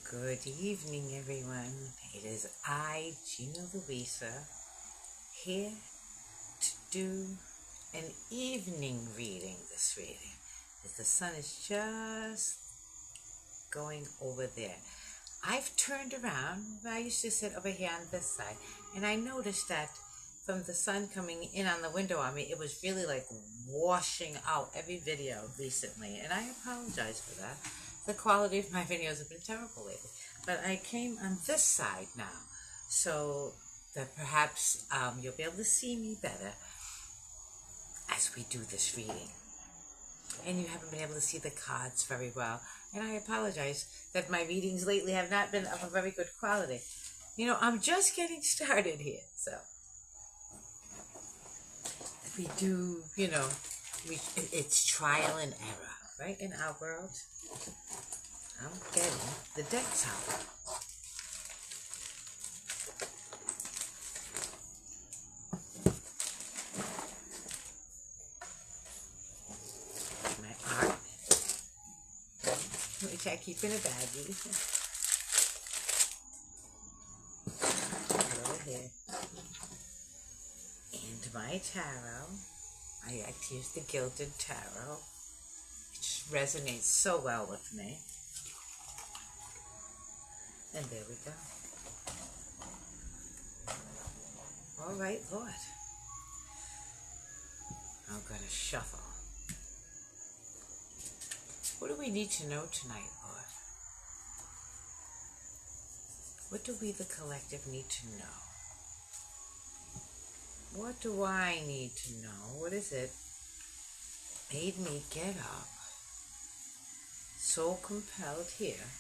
Good evening, everyone. It is I, Gina Louisa, here to do an evening reading this reading. As the sun is just going over there. I've turned around. I used to sit over here on this side, and I noticed that from the sun coming in on the window on me, it was really like washing out every video recently, and I apologize for that. The quality of my videos have been terrible lately, but I came on this side now, so that perhaps you'll be able to see me better as we do this reading. And you haven't been able to see the cards very well, and I apologize that my readings lately have not been of a very good quality. I'm just getting started here, so we do, it's trial and error, right, in our world. I'm getting the decks out. My art, which I keep in a baggie. Over here. And my tarot. I like to use the Gilded Tarot. It just resonates so well with me. And there we go. All right, Lord. I'm going to shuffle. What do we need to know tonight, Lord? What do we, the collective, need to know? What do I need to know? What is it made me get up, so compelled here,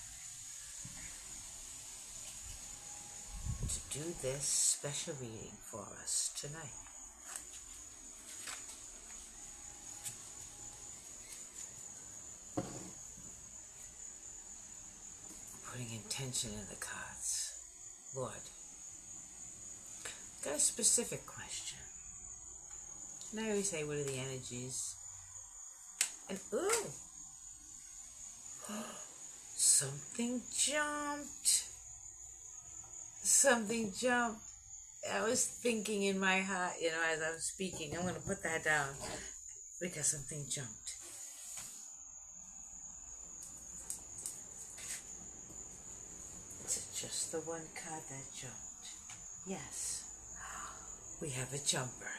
to do this special reading for us tonight? Putting intention in the cards. Lord, I've got a specific question. And I always say, what are the energies? And ooh! Something jumped. Something jumped. I was thinking in my heart, as I was speaking, I'm going to put that down because something jumped. Is it just the one card that jumped? Yes. We have a jumper.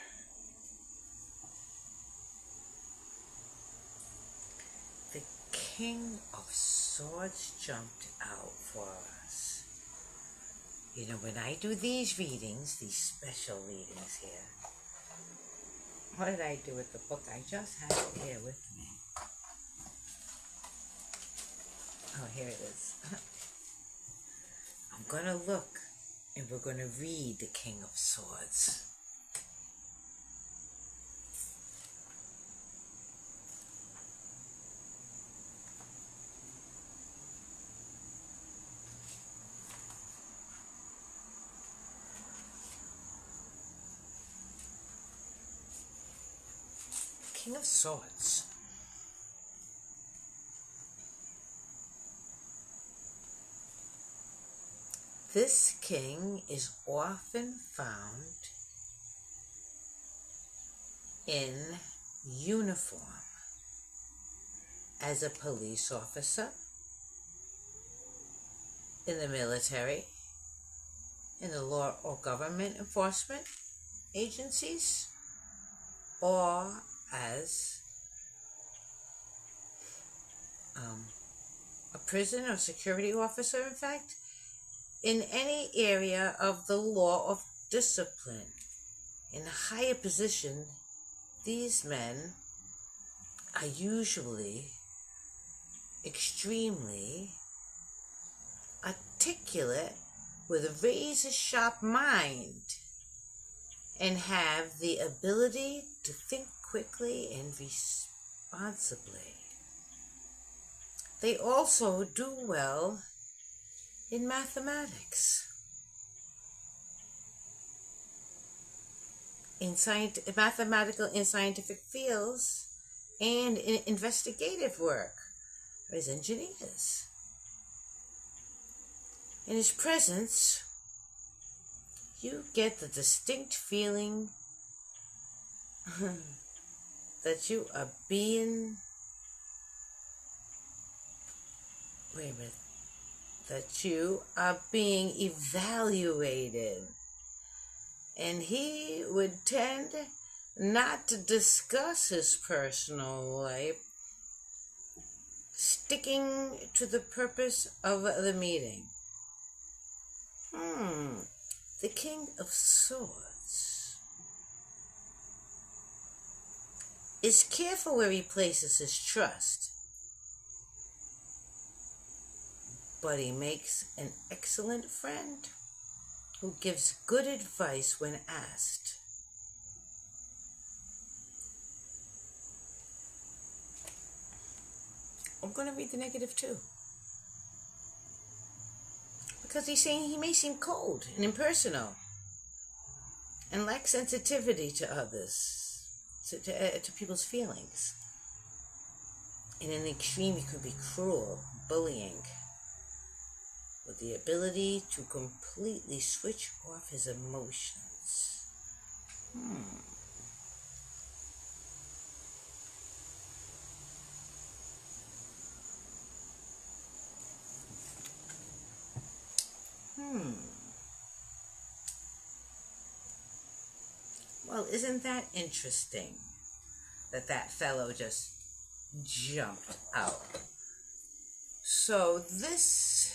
The King of Swords jumped out for us. When I do these readings, these special readings here, what did I do with the book? I just have it here with me. Oh, here it is. I'm going to look, and we're going to read the King of Swords. King of Swords. This king is often found in uniform as a police officer, in the military, in the law or government enforcement agencies, or as a prison or security officer, in fact, in any area of the law of discipline. In a higher position, these men are usually extremely articulate, with a razor-sharp mind, and have the ability to think quickly and responsibly. They also do well in mathematics, in mathematical and scientific fields, and in investigative work as engineers. In his presence, you get the distinct feeling that you are being, that you are being evaluated. And he would tend not to discuss his personal life, sticking to the purpose of the meeting. The King of Swords is careful where he places his trust, but he makes an excellent friend who gives good advice when asked. I'm going to read the negative too. Because he's saying he may seem cold and impersonal and lack sensitivity to others, to people's feelings. In an extreme, he could be cruel, bullying, with the ability to completely switch off his emotions. Well, isn't that interesting that fellow just jumped out? So this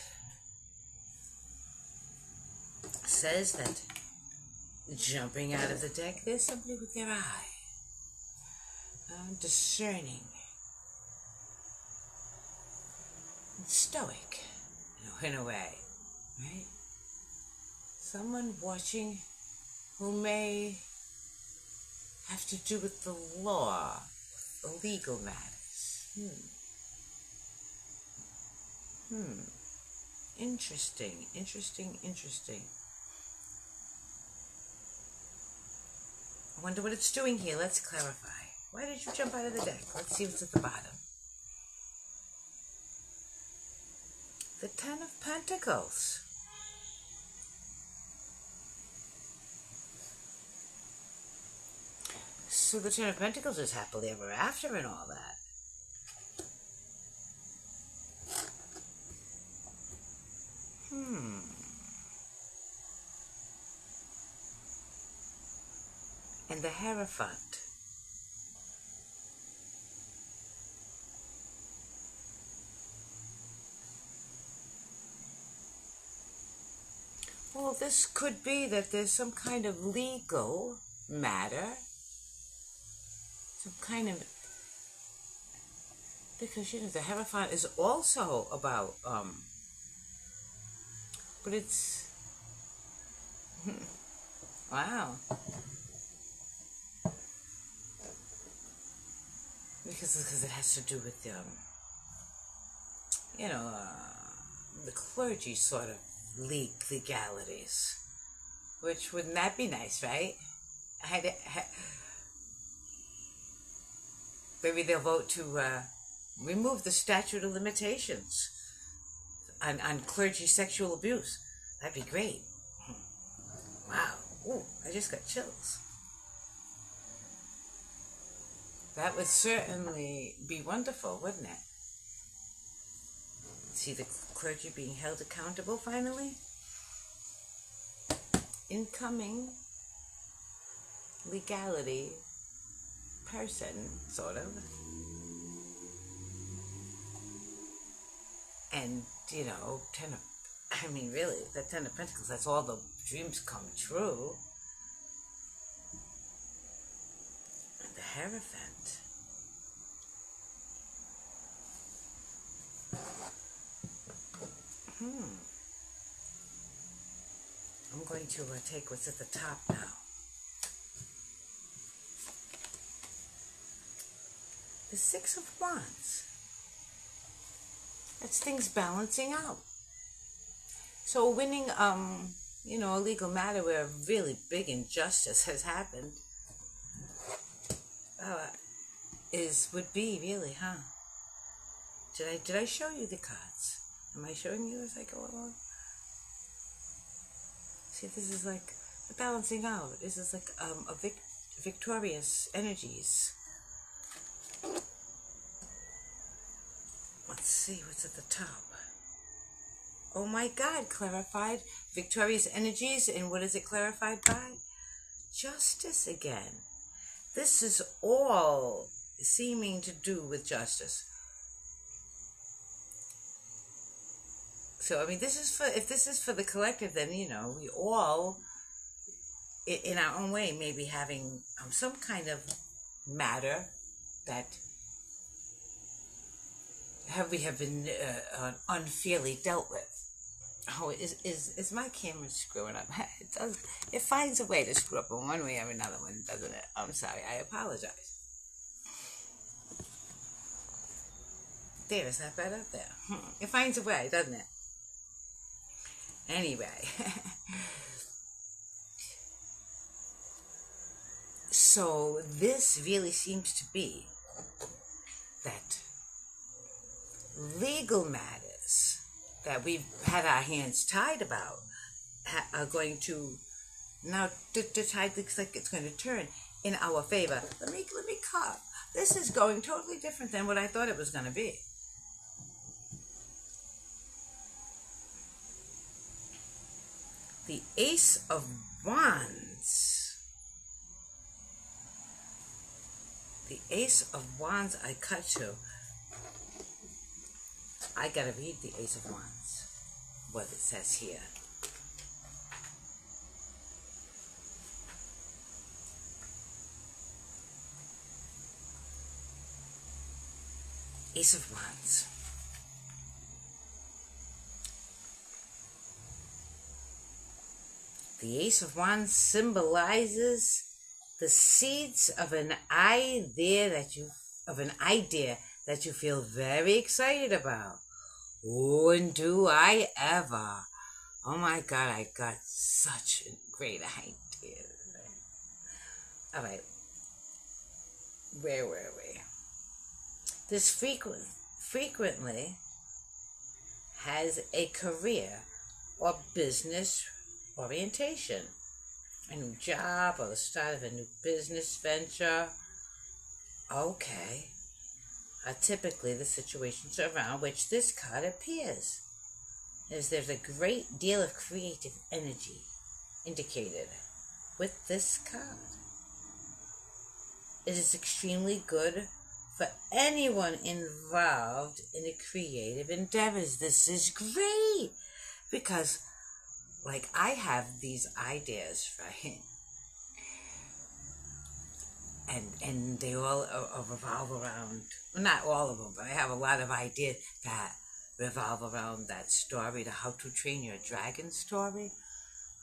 says that jumping out of the deck, there's somebody with their eye, discerning, and stoic, in a way, right? Someone watching who may have to do with the law, the legal matters. Interesting. I wonder what it's doing here. Let's clarify. Why did you jump out of the deck? Let's see what's at the bottom. The Ten of Pentacles. So the Ten of Pentacles is happily ever after and all that. And the Hierophant. Well, this could be that there's some kind of legal matter. Some kind of... Because, the Hierophant is also about, but it's... Wow. Because it has to do with, the clergy sort of legalities. Which, wouldn't that be nice, right? Maybe they'll vote to remove the statute of limitations on clergy sexual abuse. That'd be great. Wow. Ooh, I just got chills. That would certainly be wonderful, wouldn't it? See the clergy being held accountable finally? Incoming legality person, sort of. And, really, that Ten of Pentacles, that's all the dreams come true. And the Hierophant. I'm going to take what's at the top now. The Six of Wands. That's things balancing out. So winning, a legal matter where a really big injustice has happened, would be really, huh? Did I show you the cards? Am I showing you as I go along? See, this is like the balancing out. This is like a victorious energies. Let's see what's at the top. Oh my God, clarified. Victorious energies, and what is it clarified by? Justice again. This is all seeming to do with justice. So, I mean, if this is for the collective, then, you know, we all, in our own way, may be having some kind of matter that we have been unfairly dealt with. Oh, is my camera screwing up? It finds a way to screw up in one way or another one, doesn't it? I'm sorry, I apologize. There, is that better? There. It finds a way, doesn't it? Anyway. So this really seems to be that legal matters that we've had our hands tied about are going to now the tide looks like it's going to turn in our favor. Let me cut. This is going totally different than what I thought it was going to be. The Ace of Wands. The Ace of Wands I cut to. I gotta read the Ace of Wands, what it says here. Ace of Wands. The Ace of Wands symbolizes the seeds of an idea that you feel very excited about. Oh, and do I ever. Oh my God, I got such a great idea. All right. Where were we? This frequently has a career or business orientation, a new job or the start of a new business venture. Okay. Are typically the situations around which this card appears. There's a great deal of creative energy indicated with this card. It is extremely good for anyone involved in the creative endeavors. This is great because, like, I have these ideas, right? And they all revolve around, well, not all of them, but I have a lot of ideas that revolve around that story, the How to Train Your Dragon story.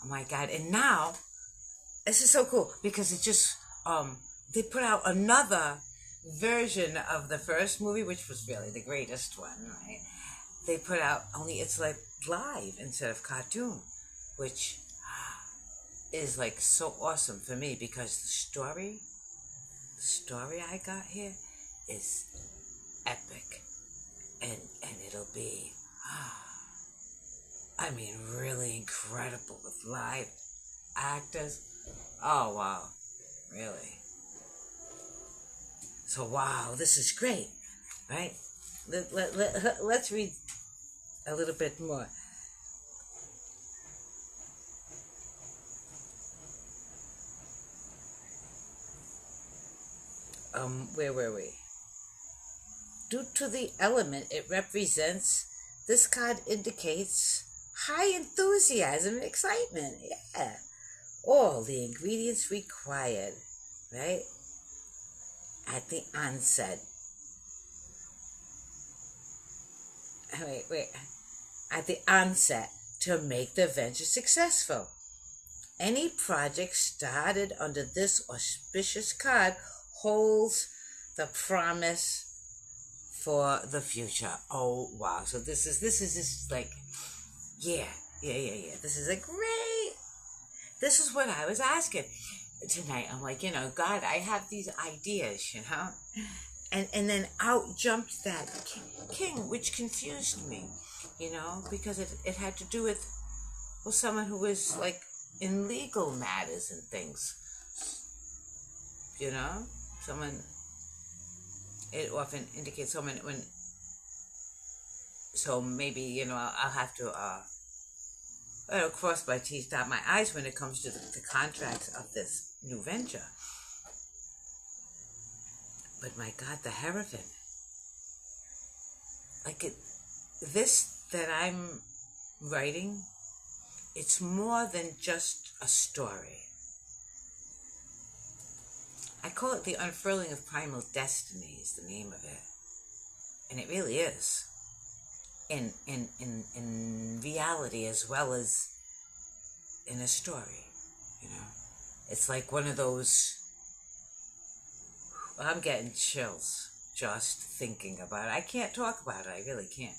Oh my God. And now, this is so cool because it just, they put out another version of the first movie, which was really the greatest one, right? They put out, only it's like live instead of cartoon, which is like so awesome for me because the story I got here is epic, and it'll be, I mean, really incredible with live actors. Oh wow, really? So wow, this is great, right? Let's read a little bit more. Where were we? Due to the element it represents, this card indicates high enthusiasm and excitement. Yeah. All the ingredients required, right? At the onset. Wait. At the onset to make the venture successful. Any project started under this auspicious card holds the promise for the future. Oh wow! So this is like, yeah. This is a great. This is what I was asking tonight. I'm like, God, I have these ideas, and then out jumped that king, which confused me, because it had to do with, well, someone who was like in legal matters and things. You know, someone, it often indicates someone when, so maybe, you know, I'll have to cross my T's, dot my I's when it comes to the contracts of this new venture. But my God, the Hierophant. Like this that I'm writing, it's more than just a story. I call it the unfurling of primal destiny is the name of it. And it really is. In reality as well as in a story, you know. It's like one of those, I'm getting chills just thinking about it. I can't talk about it, I really can't.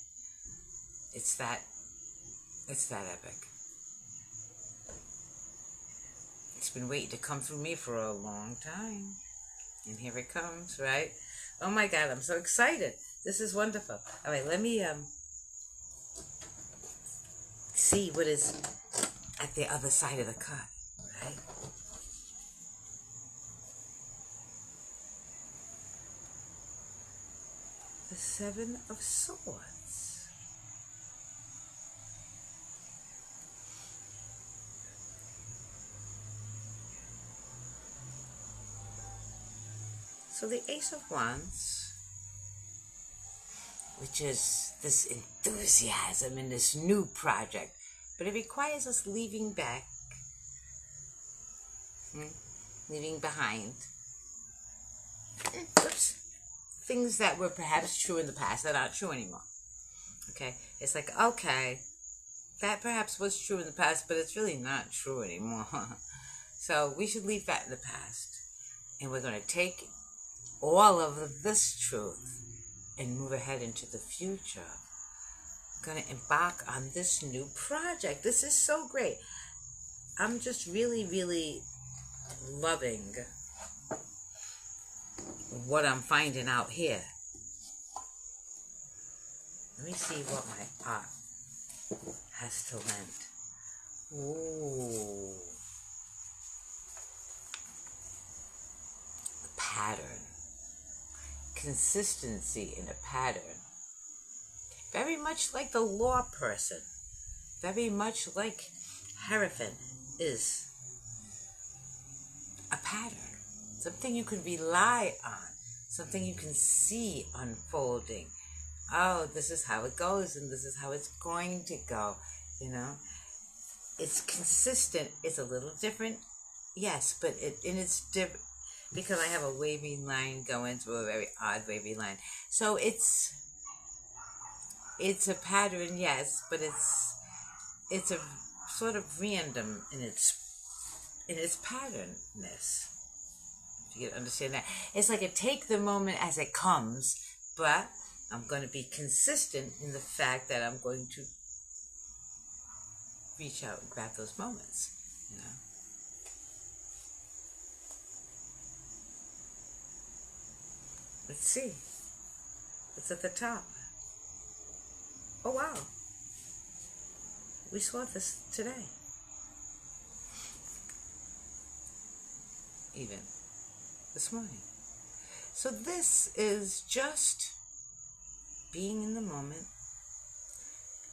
It's that epic. It's been waiting to come through me for a long time. And here it comes, right? Oh my God, I'm so excited. This is wonderful. All right, let me see what is at the other side of the cut, right? The Seven of Swords. So the Ace of Wands, which is this enthusiasm in this new project, but it requires us leaving behind things that were perhaps true in the past that aren't true anymore. Okay, it's like, okay, that perhaps was true in the past, but it's really not true anymore. So we should leave that in the past, and we're going to take all of this truth and move ahead into the future. Going to embark on this new project. This is so great. I'm just really, really loving what I'm finding out here. Let me see what my art has to lend. Ooh. The pattern. Consistency in a pattern. Very much like the law person. Very much like Hierophant is a pattern. Something you can rely on. Something you can see unfolding. Oh, this is how it goes, and this is how it's going to go, you know. It's consistent. It's a little different, yes, but it's different because I have a wavy line going through a very odd wavy line. So it's a pattern, yes, but it's a sort of random in its patternness. You can understand that. It's like a take the moment as it comes, but I'm going to be consistent in the fact that I'm going to reach out and grab those moments, you know. Let's see. What's at the top? Oh, wow. We saw this today. Even this morning. So this is just being in the moment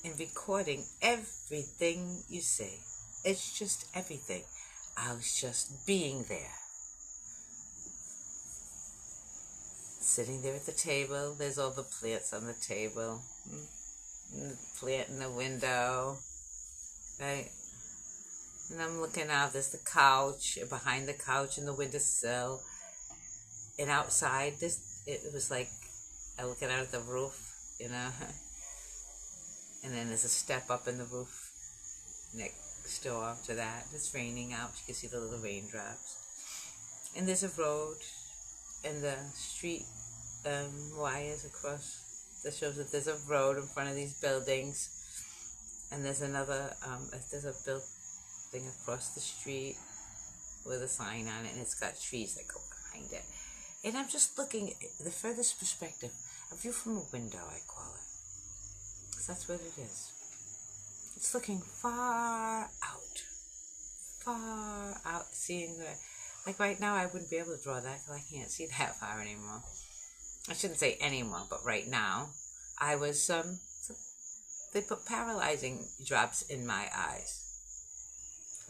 and recording everything you say. It's just everything. I was just being there. Sitting there at the table. There's all the plants on the table. And the plant in the window. Right? And I'm looking out. There's the couch. Behind the couch and the windowsill. And outside, it was like I'm looking out at the roof, you know. And then there's a step up in the roof next door to that. It's raining out. You can see the little raindrops. And there's a road and the street wires across. That shows that there's a road in front of these buildings. And there's another, there's a building across the street with a sign on it. And it's got trees that go behind it. And I'm just looking at the furthest perspective, a view from a window, I call it. Because that's what it is. It's looking far out. far out, seeing the, like right now I wouldn't be able to draw that because I can't see that far anymore. I shouldn't say anymore, but right now I was, they put paralyzing drops in my eyes,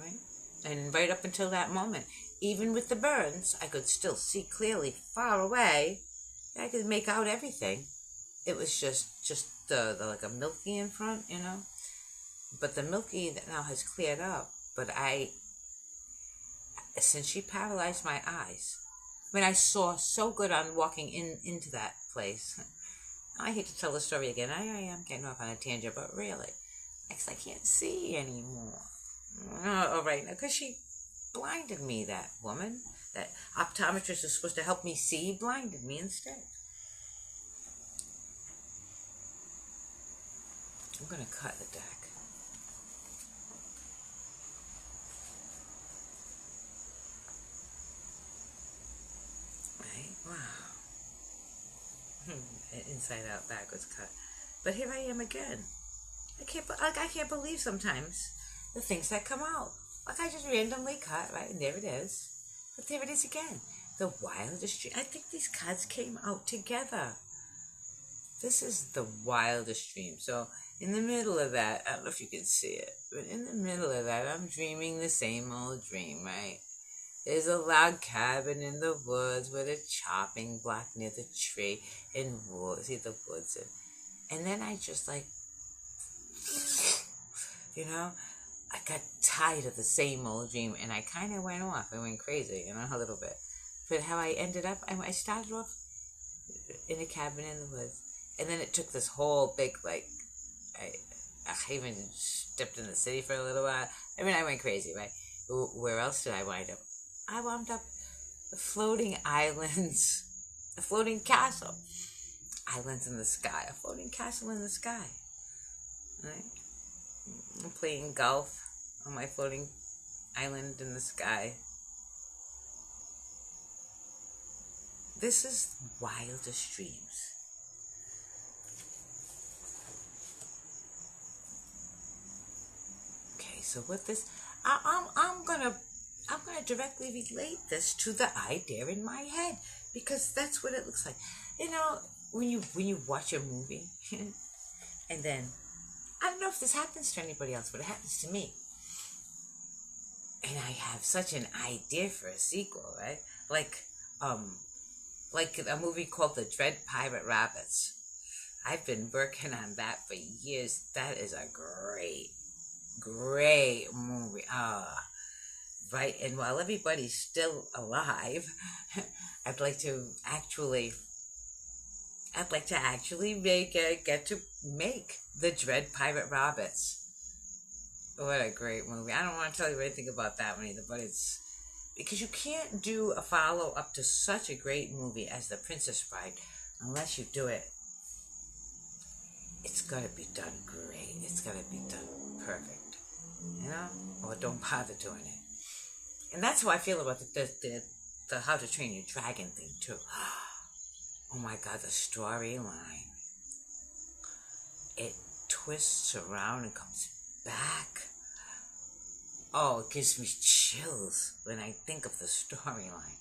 right? And right up until that moment, even with the burns, I could still see clearly far away. I could make out everything. It was just the like a milky in front, you know. But the milky that now has cleared up. But since she paralyzed my eyes, when I saw so good on walking into that place. I hate to tell the story again. I am getting off on a tangent, but really, because I can't see anymore. Oh, right now, because she blinded me, that woman. That optometrist is supposed to help me see, blinded me instead. I'm going to cut the deck. Right? Wow. Inside out, backwards cut. But here I am again. I can't believe sometimes the things that come out. Like I just randomly cut, right? And there it is. But there it is again. The wildest dream. I think these cards came out together. This is the wildest dream. So in the middle of that, I don't know if you can see it, but in the middle of that, I'm dreaming the same old dream, right? There's a log cabin in the woods with a chopping block near the tree and woods, see the woods. And then I just like, you know, I got tired of the same old dream and I kind of went off. I went crazy, you know, a little bit. But how I ended up, I started off in a cabin in the woods. And then it took this whole big, like, I even stepped in the city for a little while. I mean, I went crazy, right? Where else did I wind up? I wound up floating islands, a floating castle. Islands in the sky, a floating castle in the sky. Right? I'm playing golf on my floating island in the sky. This is wildest dreams. Okay, so with this, I'm gonna directly relate this to the idea in my head because that's what it looks like. You know, when you watch a movie, and then I don't know if this happens to anybody else, but it happens to me. And I have such an idea for a sequel, right? Like a movie called The Dread Pirate Rabbits. I've been working on that for years. That is a great movie. Right. And while everybody's still alive, I'd like to actually get to make The Dread Pirate Rabbits. What a great movie. I don't want to tell you anything about that one either, but it's because you can't do a follow-up to such a great movie as The Princess Bride unless you do it. It's got to be done great. It's got to be done perfect. You know? Or don't bother doing it. And that's how I feel about the How to Train Your Dragon thing, too. Oh my God, the storyline. It twists around and comes back. Oh, it gives me chills when I think of the storyline.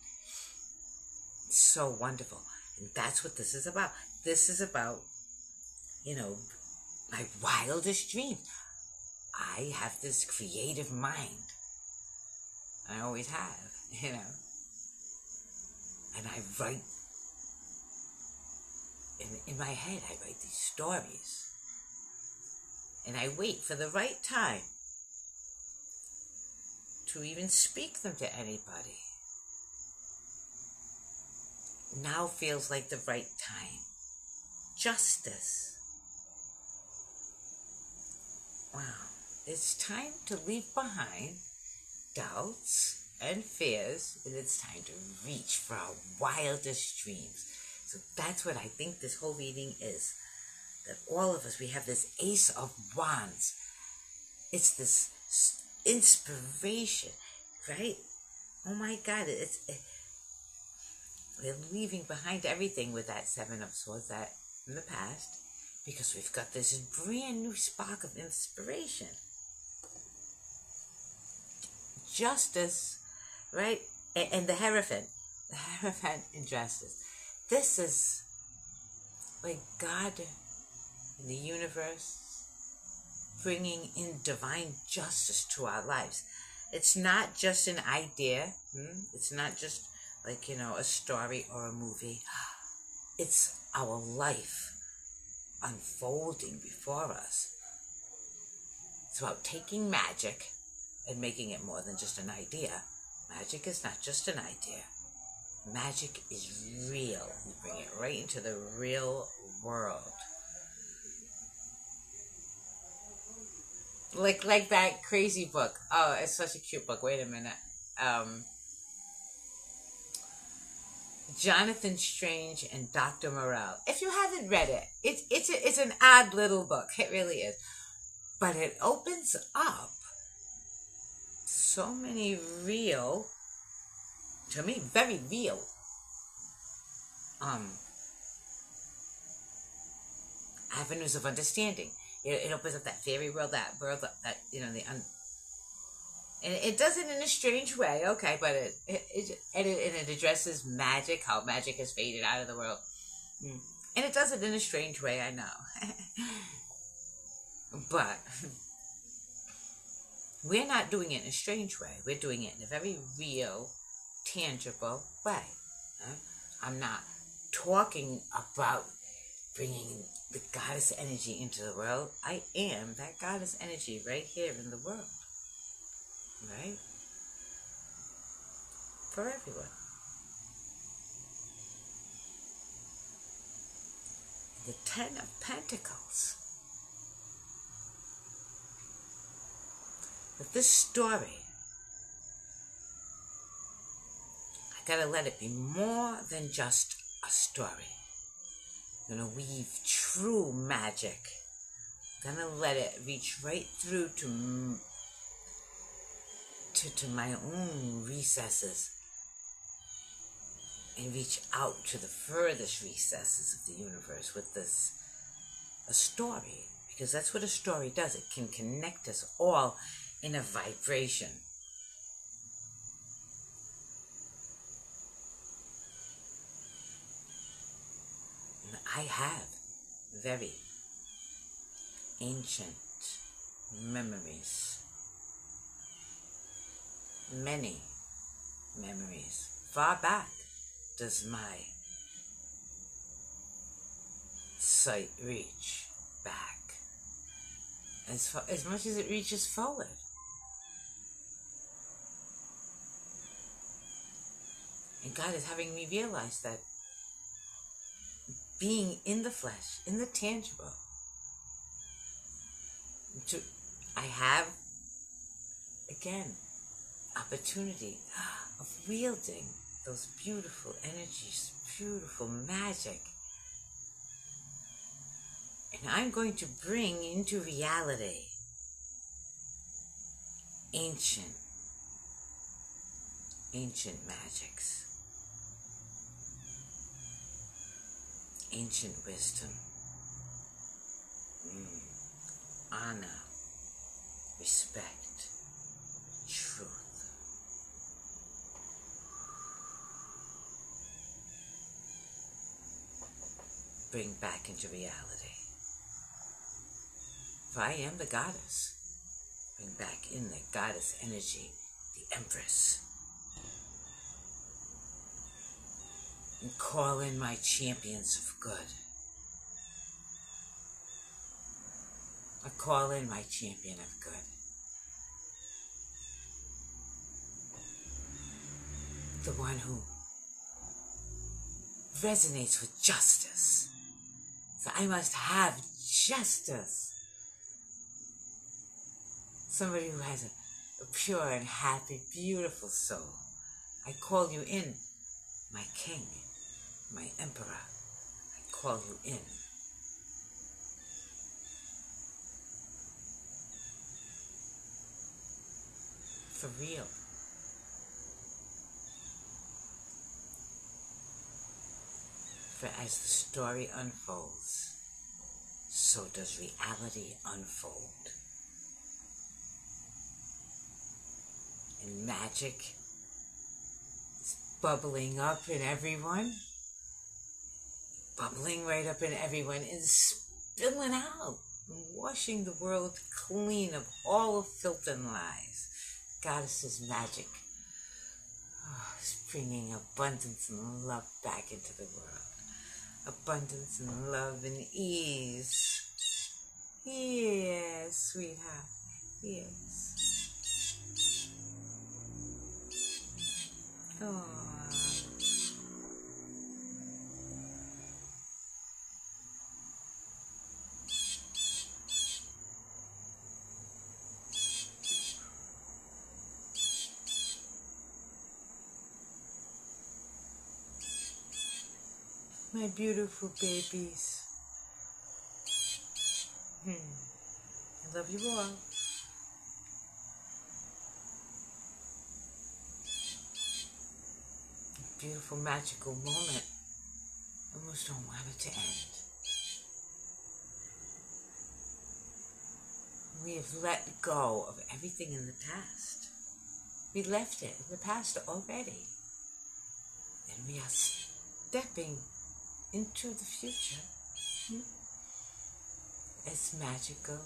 It's so wonderful. And that's what this is about. This is about, you know, my wildest dreams. I have this creative mind. I always have, you know. And I write, in my head, I write these stories. And I wait for the right time to even speak them to anybody. Now feels like the right time. Justice. Wow. It's time to leave behind doubts and fears, and it's time to reach for our wildest dreams. So that's what I think this whole reading is. That all of us, we have this Ace of Wands. It's this inspiration, right? Oh my God, we're leaving behind everything with that Seven of Swords that in the past, because we've got this brand new spark of inspiration. justice, right? And the Hierophant in justice. This is like God in the universe bringing in divine justice to our lives. It's not just an idea. It's not just like, a story or a movie. It's our life unfolding before us. It's about taking magic and making it more than just an idea. Magic is not just an idea. Magic is real. You bring it right into the real world. Like that crazy book. Oh, it's such a cute book. Wait a minute. Jonathan Strange and Dr. Moreau. If you haven't read it, it's an odd little book. It really is. But it opens up so many real, to me, very real, avenues of understanding. It opens up that fairy world, that world, that and it does it in a strange way, okay, but it addresses magic, how magic has faded out of the world. And it does it in a strange way, I know. But we're not doing it in a strange way. We're doing it in a very real, tangible way. I'm not talking about bringing the goddess energy into the world. I am that goddess energy right here in the world. Right? For everyone. The Ten of Pentacles. But this story, I gotta let it be more than just a story. I'm gonna weave true magic. I'm gonna let it reach right through to my own recesses and reach out to the furthest recesses of the universe with a story, because that's what a story does. It can connect us all in a vibration. And I have very ancient memories. Many memories. Far back does my sight reach back. As much as it reaches forward. And God is having me realize that being in the flesh, in the tangible, I have, again, opportunity of wielding those beautiful energies, beautiful magic. And I'm going to bring into reality ancient magics, ancient wisdom, honor, respect, truth. Bring back into reality. For I am the goddess. Bring back in the goddess energy, the Empress. And call in my champions of good. I call in my champion of good. The one who resonates with justice. So I must have justice. Somebody who has a pure and happy, beautiful soul. I call you in, my king, my emperor. I call you in. For real. For as the story unfolds, so does reality unfold. And magic is bubbling up in everyone, bubbling right up in everyone, and spilling out, and washing the world clean of all of filth and lies. Goddess's magic is bringing abundance and love back into the world. Abundance and love and ease. Yes, sweetheart. Yes. Oh. My beautiful babies. I love you all. Beautiful, magical moment. I almost don't want it to end. We have let go of everything in the past. We left it in the past already. And we are stepping into the future as magical,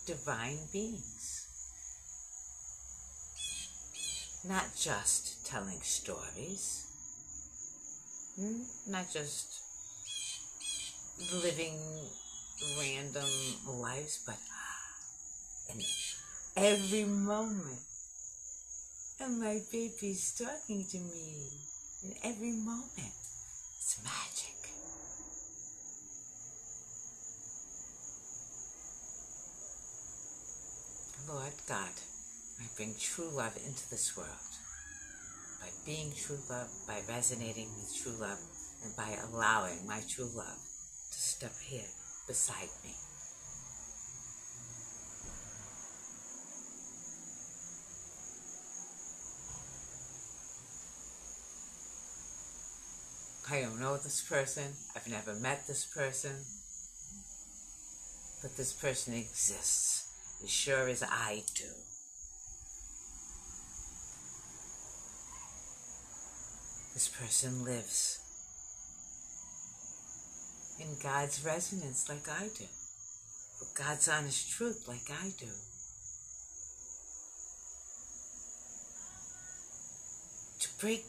divine beings. Not just telling stories, not just living random lives, but in every moment. And my baby's talking to me in every moment. It's magic. Lord God, I bring true love into this world. By being true love, by resonating with true love, and by allowing my true love to step here beside me. I don't know this person. I've never met this person. But this person exists as sure as I do. This person lives in God's resonance like I do. With God's honest truth like I do. To break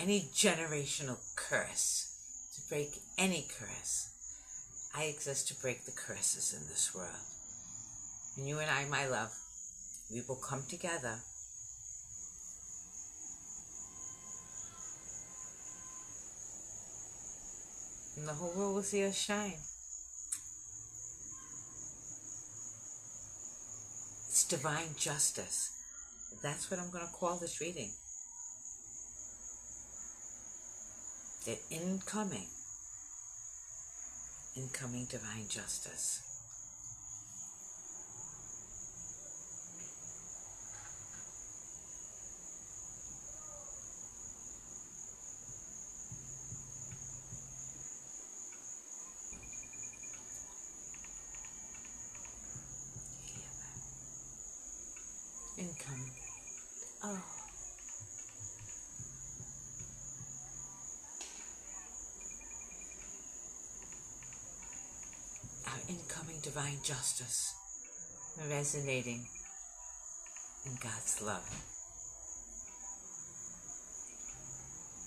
any generational curse, to break any curse, I exist to break the curses in this world. And you and I, my love, we will come together and the whole world will see us shine. It's divine justice. That's what I'm going to call this reading. The incoming divine justice. Incoming. Oh. Our incoming divine justice, resonating in God's love.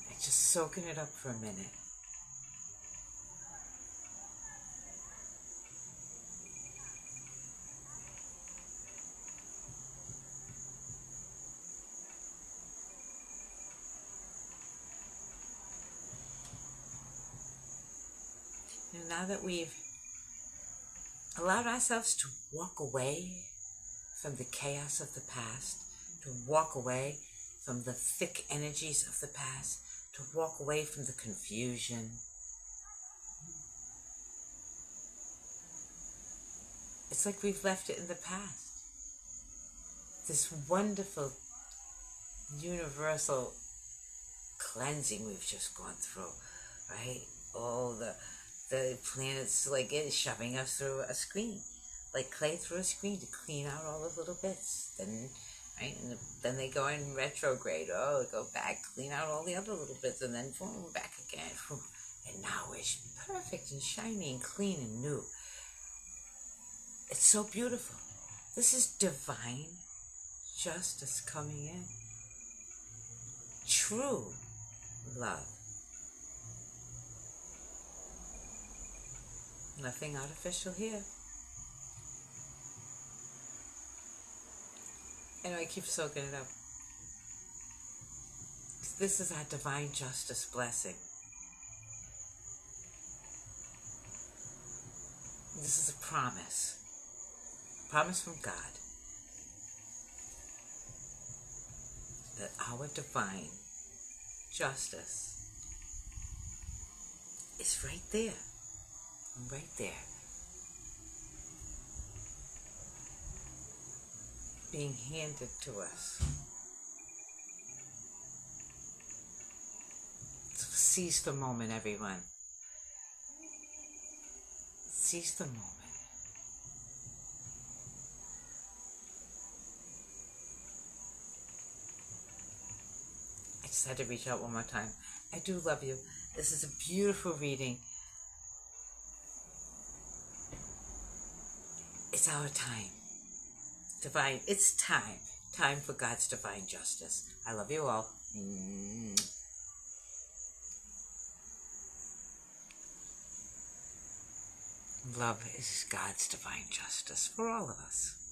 And just soaking it up for a minute. And now that we've allowed ourselves to walk away from the chaos of the past, to walk away from the thick energies of the past, to walk away from the confusion. It's like we've left it in the past. This wonderful, universal cleansing we've just gone through, right? Oh, the planet's like it is shoving us through a screen, like clay through a screen to clean out all the little bits. Then right? And then they go in retrograde. Oh, they go back, clean out all the other little bits, and then boom, back again. And now it's perfect and shiny and clean and new. It's so beautiful. This is divine justice coming in. True love. Nothing artificial here. Anyway, keep soaking it up. This is our divine justice blessing. This is a promise. Promise from God that our divine justice is right there. Right there. Being handed to us. So seize the moment, everyone. Seize the moment. I just had to reach out one more time. I do love you. This is a beautiful reading. It's our time. Divine, it's time. Time for God's divine justice. I love you all. Love is God's divine justice for all of us.